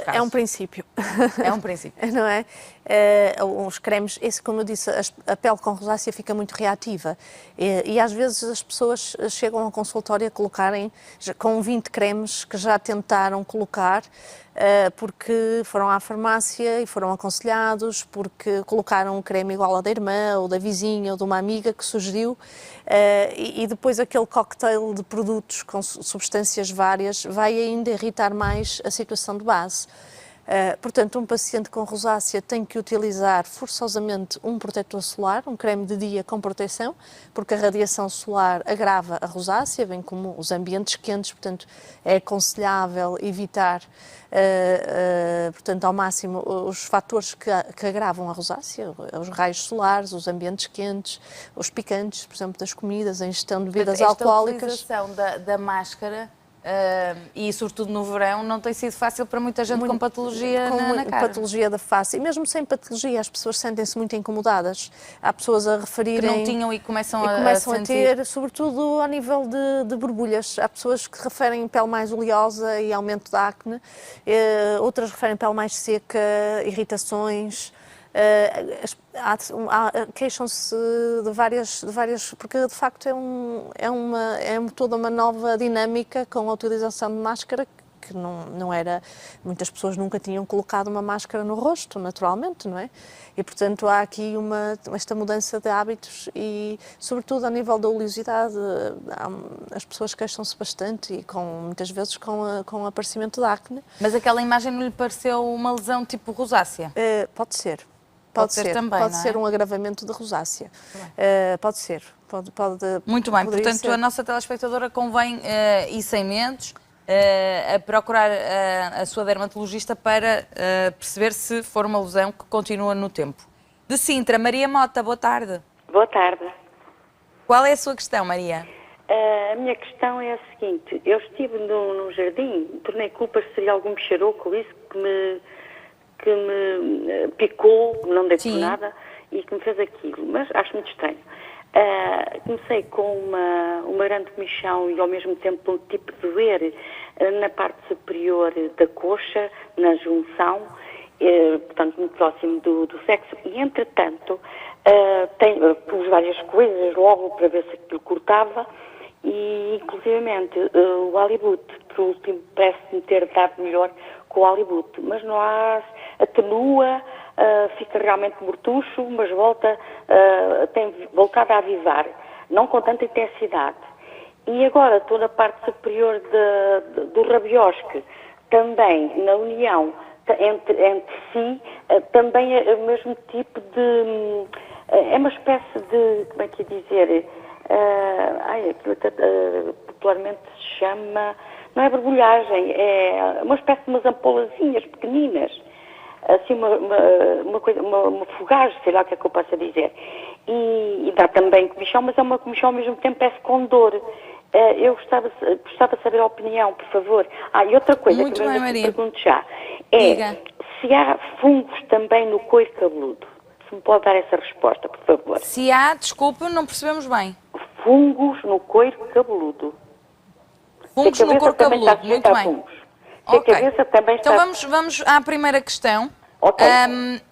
É um princípio.
É um princípio.
Não é? Os cremes, como eu disse, a pele com rosácea fica muito reativa e às vezes as pessoas chegam ao consultório a colocarem com 20 cremes que já tentaram colocar porque foram à farmácia e foram aconselhados, porque colocaram um creme igual ao da irmã ou da vizinha ou de uma amiga que sugeriu e depois aquele cocktail de produtos com substâncias várias vai ainda irritar mais a situação de base. Portanto, um paciente com rosácea tem que utilizar forçosamente um protetor solar, um creme de dia com proteção, porque a radiação solar agrava a rosácea, bem como os ambientes quentes, portanto, é aconselhável evitar, portanto, ao máximo os fatores que agravam a rosácea, os raios solares, os ambientes quentes, os picantes, por exemplo, das comidas, a ingestão de bebidas alcoólicas.
A utilização da máscara e sobretudo no verão não tem sido fácil para muita gente com patologia na cara.
Patologia da face. E mesmo sem patologia as pessoas sentem-se muito incomodadas. Há pessoas a referirem...
Que não tinham e começam a
ter, sobretudo ao nível de borbulhas. Há pessoas que referem pele mais oleosa e aumento da acne, outras referem pele mais seca, irritações... queixam-se de várias, porque de facto é toda uma nova dinâmica com a utilização de máscara que não era, muitas pessoas nunca tinham colocado uma máscara no rosto, naturalmente, não é? E portanto há aqui esta mudança de hábitos e sobretudo a nível da oleosidade, as pessoas queixam-se bastante e muitas vezes com o aparecimento da acne.
Mas aquela imagem não lhe pareceu uma lesão tipo rosácea?
Pode ser. Pode ser também, pode ser um agravamento de rosácea. Pode ser.
Muito bem, portanto ser. A nossa telespectadora convém ir sem mentes, a procurar a sua dermatologista para perceber se for uma lesão que continua no tempo. De Sintra, Maria Mota, boa tarde.
Boa tarde.
Qual é a sua questão, Maria?
A minha questão é a seguinte, eu estive num jardim, tornei culpas se seria algum bicharoco, isso que me picou, não dei por nada, e que me fez aquilo, mas acho muito estranho. Comecei com uma grande comichão e ao mesmo tempo um tipo de doer na parte superior da coxa, na junção, portanto muito próximo do sexo, e entretanto pus várias coisas logo para ver se aquilo cortava, e inclusivamente o Alibut, por último, parece-me ter dado melhor com o Alibut, mas não há, atenua, fica realmente mortucho, mas tem voltado a avivar, não com tanta intensidade. E agora estou na parte superior do rabiosque, também na união entre si, também é o mesmo tipo de... é uma espécie de, como é que ia dizer... aquilo popularmente se chama, não é borbulhagem, é uma espécie de umas ampolazinhas pequeninas. assim uma fugaz, sei lá o que é que eu possa dizer. E dá também comichão, mas é uma comichão ao mesmo tempo, parece com dor. Eu gostava de saber a opinião, por favor. E outra coisa
Muito
que
bem,
eu
Maria.
pergunto já,
Diga.
se há fungos também no couro cabeludo. Se me pode dar essa resposta, por favor.
Se há, desculpe, não percebemos bem.
Fungos no couro cabeludo.
Fungos no couro cabeludo, muito bem.
Se a cabeça também está...
Então vamos à primeira questão.
Ok.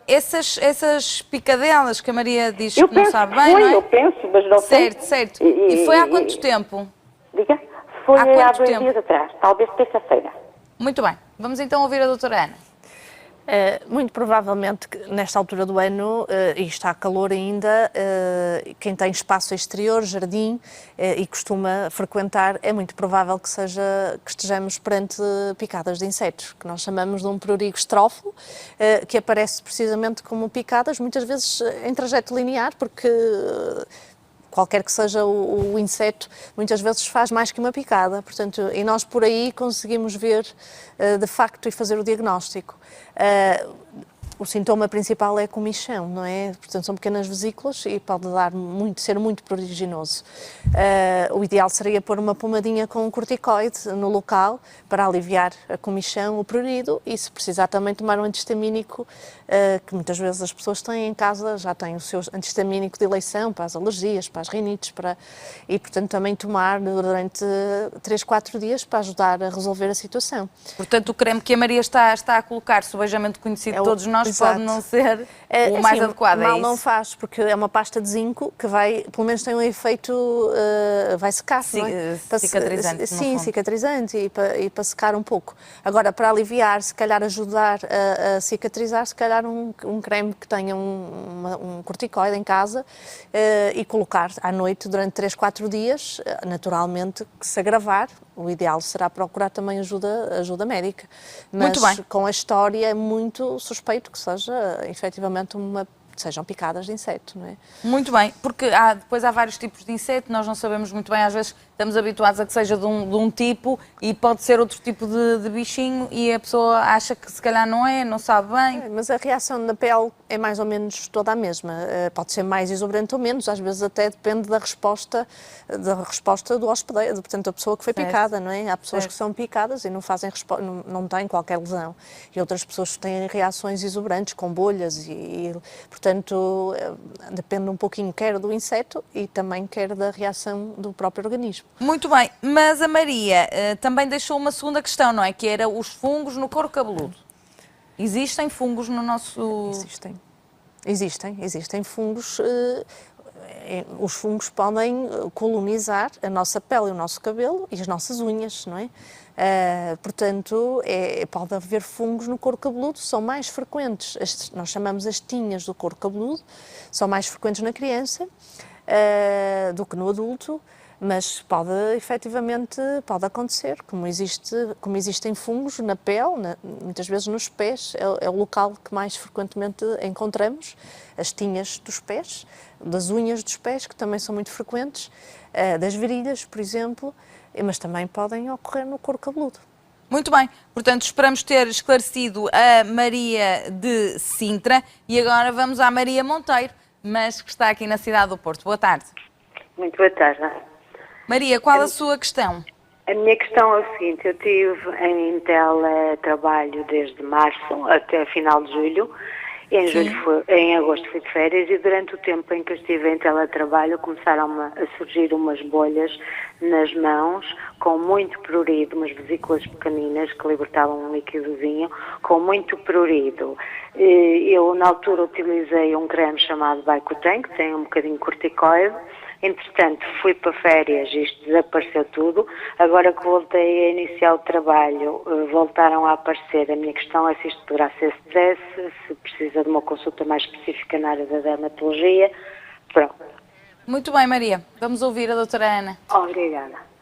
Essas picadelas que a Maria diz
Eu
que não
penso
sabe
que
bem,
foi,
não é?
eu penso, mas não sei.
Certo. E foi há quanto tempo?
Diga? Foi
Há
há
quanto
2
tempo?
dias atrás, talvez terça-feira.
Muito bem. Vamos então ouvir a doutora Ana.
Muito provavelmente, nesta altura do ano, e está calor ainda, quem tem espaço exterior, jardim, e costuma frequentar, é muito provável que estejamos perante picadas de insetos, que nós chamamos de um prurigo estrófilo, que aparece precisamente como picadas, muitas vezes em trajeto linear, porque qualquer que seja o inseto, muitas vezes faz mais que uma picada, portanto, e nós por aí conseguimos ver de facto e fazer o diagnóstico. O sintoma principal é a comichão, não é? Portanto, são pequenas vesículas e pode ser muito pruriginoso. O ideal seria pôr uma pomadinha com um corticoide no local para aliviar a comichão, o prurido, e se precisar também tomar um antihistamínico, que muitas vezes as pessoas têm em casa, já têm o seu antihistamínico de eleição para as alergias, para as rinites, e portanto também tomar durante 3, 4 dias para ajudar a resolver a situação.
Portanto, o creme que a Maria está a colocar, subejamente conhecido de todos nós,
exato.
pode não ser o mais adequado,
mal
é isso?
não faz, porque é uma pasta de zinco que pelo menos tem um efeito, vai secar, não é?
Cicatrizante, no
Sim,
fundo.
cicatrizante e para secar um pouco. Agora, para aliviar, se calhar ajudar a cicatrizar, se calhar um creme que tenha um corticoide em casa e colocar à noite durante 3, 4 dias, naturalmente, que se agravar, o ideal será procurar também ajuda médica. Mas
Muito bem.
com a história é muito suspeito que seja efetivamente sejam picadas de inseto, não é?
Muito bem, porque depois há vários tipos de inseto, nós não sabemos muito bem, às vezes estamos habituados a que seja de um tipo e pode ser outro tipo de bichinho e a pessoa acha que se calhar não sabe bem.
Mas a reação na pele é mais ou menos toda a mesma. Pode ser mais exuberante ou menos, às vezes até depende da resposta do hospedeiro, portanto, a pessoa que foi
Certo.
picada, não é? Há pessoas
Certo.
que são picadas e não têm qualquer lesão. E outras pessoas têm reações exuberantes, com bolhas portanto, depende um pouquinho quer do inseto e também quer da reação do próprio organismo.
Muito bem, mas a Maria também deixou uma segunda questão, não é? Que era os fungos no couro cabeludo. Existem fungos no nosso...
Existem fungos. Os fungos podem colonizar a nossa pele, o nosso cabelo e as nossas unhas, não é? Portanto, pode haver fungos no couro cabeludo, são mais frequentes, nós chamamos as tinhas do couro cabeludo, são mais frequentes na criança do que no adulto, mas efetivamente pode acontecer, como existem fungos na pele, muitas vezes nos pés, é o local que mais frequentemente encontramos, as tinhas dos pés, das unhas dos pés, que também são muito frequentes, das virilhas, por exemplo, mas também podem ocorrer no couro cabeludo.
Muito bem, portanto esperamos ter esclarecido a Maria de Sintra e agora vamos à Maria Monteiro, mas que está aqui na cidade do Porto. Boa tarde.
Muito boa tarde.
Maria, qual a sua questão?
A minha questão é o seguinte, eu estive em teletrabalho desde março até final de julho, e em agosto fui de férias e durante o tempo em que eu estive em teletrabalho começaram a surgir umas bolhas nas mãos com muito prurido, umas vesículas pequeninas que libertavam um líquidozinho com muito prurido. Eu na altura utilizei um creme chamado Baicoten, que tem um bocadinho de corticoide. Entretanto, fui para férias e isto desapareceu tudo. Agora que voltei a iniciar o trabalho, voltaram a aparecer. A minha questão é se isto poderá ser stress, se precisa de uma consulta mais específica na área da dermatologia. Pronto.
Muito bem, Maria. Vamos ouvir a doutora Ana.
Obrigada.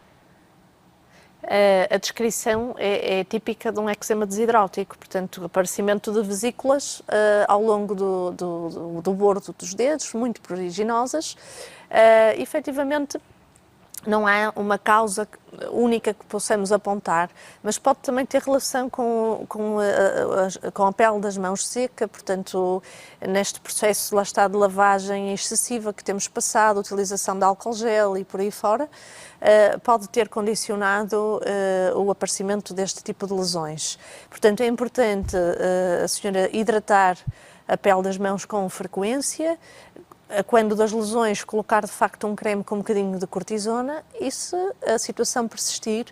A descrição é típica de um eczema desidrótico, portanto, aparecimento de vesículas ao longo do bordo dos dedos, muito pruriginosas. Efetivamente, não há uma causa única que possamos apontar, mas pode também ter relação com a pele das mãos seca, portanto, neste processo, lá está, de lavagem excessiva que temos passado, utilização de álcool gel e por aí fora, pode ter condicionado o aparecimento deste tipo de lesões. Portanto, é importante a senhora hidratar a pele das mãos com frequência, quando das lesões colocar de facto um creme com um bocadinho de cortisona, e se a situação persistir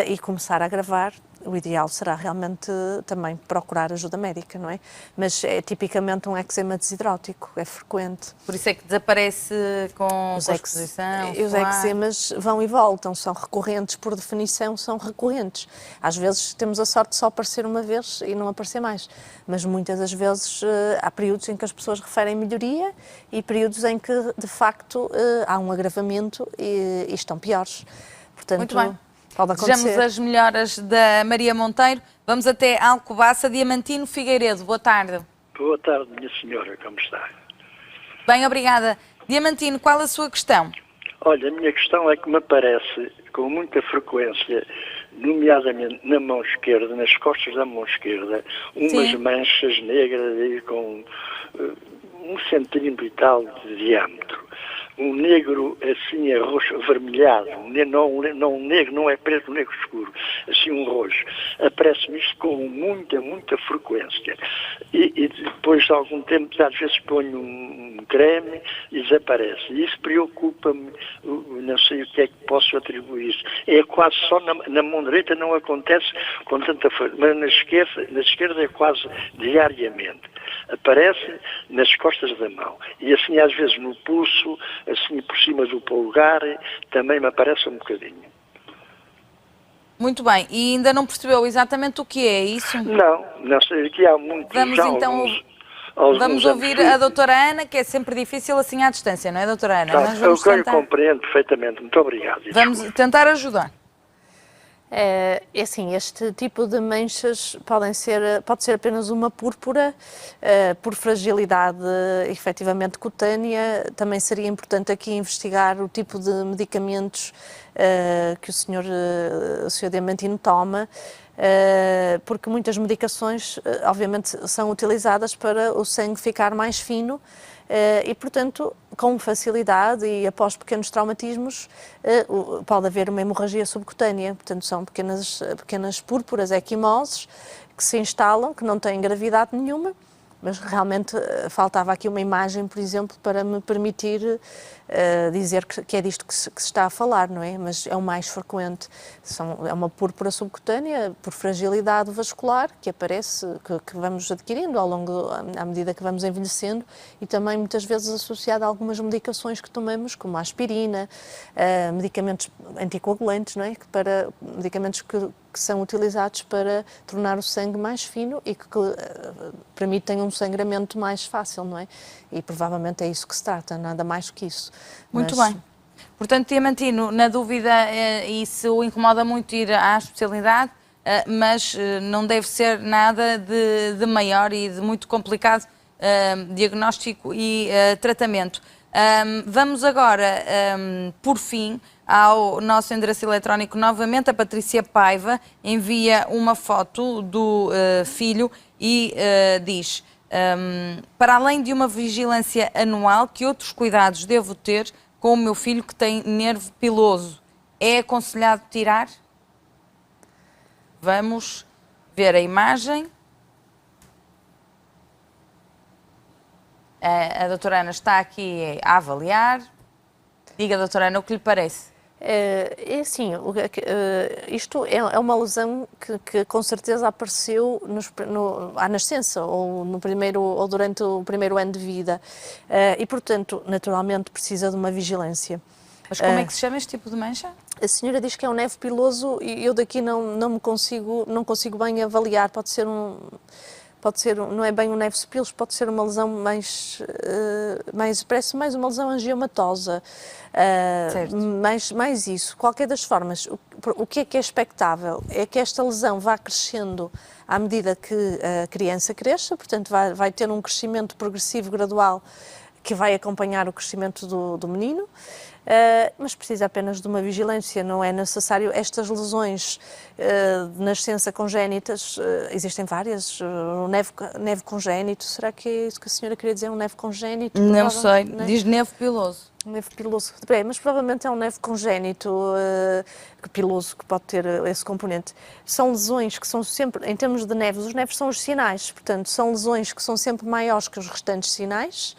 e começar a agravar, o ideal será realmente também procurar ajuda médica, não é? Mas é tipicamente um eczema desidrótico, é frequente.
Por isso é que desaparece com a exposição.
Os eczemas vão e voltam, são recorrentes, por definição são recorrentes. Às vezes temos a sorte de só aparecer uma vez e não aparecer mais, mas muitas das vezes há períodos em que as pessoas referem melhoria e períodos em que de facto há um agravamento e estão piores. Portanto,
muito bem.
Pode acontecer.
Desejamos as melhoras da Maria Monteiro. Vamos até Alcobaça. Diamantino Figueiredo, boa tarde.
Boa tarde, minha senhora, como está?
Bem, obrigada. Diamantino, qual a sua questão?
Olha, a minha questão é que me aparece com muita frequência, nomeadamente na mão esquerda, nas costas da mão esquerda, umas manchas negras com 1 centímetro e tal de diâmetro. Um negro assim, roxo, avermelhado, não negro, não é preto, negro escuro, assim um roxo. Aparece-me isto com muita frequência. E depois de algum tempo, às vezes ponho um creme e desaparece. E isso preocupa-me, não sei o que é que posso atribuir. É quase só na mão direita, não acontece com tanta força, mas na esquerda é quase diariamente. Aparece nas costas da mão. E assim, às vezes, no pulso, assim por cima do polegar, também me aparece um bocadinho.
Muito bem. E ainda não percebeu exatamente o que é isso?
Não sei. Aqui há muito.
Vamos então vamos ouvir a doutora Ana, que é sempre difícil assim à distância, não é, doutora Ana?
Eu compreendo perfeitamente. Muito obrigado.
Vamos tentar ajudar.
É assim, este tipo de manchas pode ser apenas uma púrpura, por fragilidade efetivamente cutânea. Também seria importante aqui investigar o tipo de medicamentos que o senhor Diamantino toma, porque muitas medicações obviamente são utilizadas para o sangue ficar mais fino, e, portanto, com facilidade e após pequenos traumatismos, pode haver uma hemorragia subcutânea. Portanto, são pequenas púrpuras, equimoses, que se instalam, que não têm gravidade nenhuma, mas realmente faltava aqui uma imagem, por exemplo, para me permitir dizer que é disto que se está a falar, não é? Mas é o mais frequente. É uma púrpura subcutânea por fragilidade vascular que aparece, que vamos adquirindo à medida que vamos envelhecendo, e também muitas vezes associada a algumas medicações que tomamos, como a aspirina, medicamentos anticoagulantes, não é? Medicamentos que são utilizados para tornar o sangue mais fino e que permitem um sangramento mais fácil, não é? E provavelmente é isso que se trata, nada mais do que isso.
Muito bem. Portanto, Diamantino, na dúvida, isso o incomoda muito ir à especialidade, mas não deve ser nada de maior e de muito complicado diagnóstico e tratamento. Vamos agora, por fim, ao nosso endereço eletrónico novamente. A Patrícia Paiva envia uma foto do filho e diz: para além de uma vigilância anual, que outros cuidados devo ter com o meu filho que tem nervo piloso? É aconselhado tirar? Vamos ver a imagem. A doutora Ana está aqui a avaliar. Diga, doutora Ana, o que lhe parece?
É assim, isto é uma lesão que com certeza apareceu à nascença ou durante o primeiro ano de vida, e portanto naturalmente precisa de uma vigilância.
Mas como é que se chama este tipo de mancha?
A senhora diz que é um nervo piloso e eu daqui não consigo bem avaliar. Pode ser, não é bem um nervo piloso, pode ser uma lesão parece mais uma lesão angiomatosa, mais isso. Qualquer das formas, o que é expectável é que esta lesão vá crescendo à medida que a criança cresça, portanto vai ter um crescimento progressivo, gradual, que vai acompanhar o crescimento do menino, mas precisa apenas de uma vigilância, não é necessário. Estas lesões de nascença congénitas, existem várias, o nevo congénito, será que é isso que a senhora queria dizer, um nevo congénito?
Não sei, diz nevo piloso.
Nevo piloso, bem, mas provavelmente é um nevo congénito piloso que pode ter esse componente. São lesões que são sempre, em termos de nevos, os nevos são os sinais, portanto, são lesões que são sempre maiores que os restantes sinais,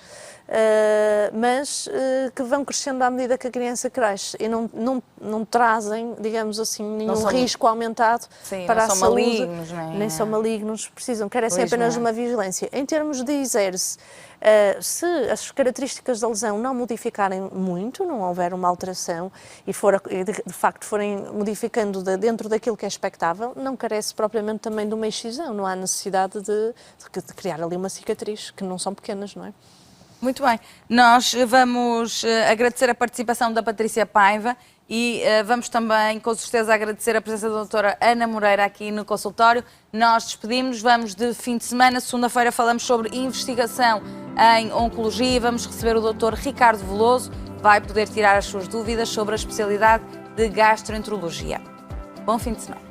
mas que vão crescendo à medida que a criança cresce e não trazem, digamos assim, nenhum risco aumentado para a saúde. Malignos, nem são malignos, precisam, carecem apenas de uma vigilância. Em termos de exerce, se as características da lesão não modificarem muito, não houver uma alteração e de facto forem modificando dentro daquilo que é expectável, não carece propriamente também de uma excisão, não há necessidade de criar ali uma cicatriz, que não são pequenas, não é?
Muito bem, nós vamos agradecer a participação da Patrícia Paiva e vamos também, com certeza, agradecer a presença da doutora Ana Moreira aqui no consultório. Nós despedimos, vamos de fim de semana, segunda-feira falamos sobre investigação em oncologia e vamos receber o doutor Ricardo Veloso, vai poder tirar as suas dúvidas sobre a especialidade de gastroenterologia. Bom fim de semana.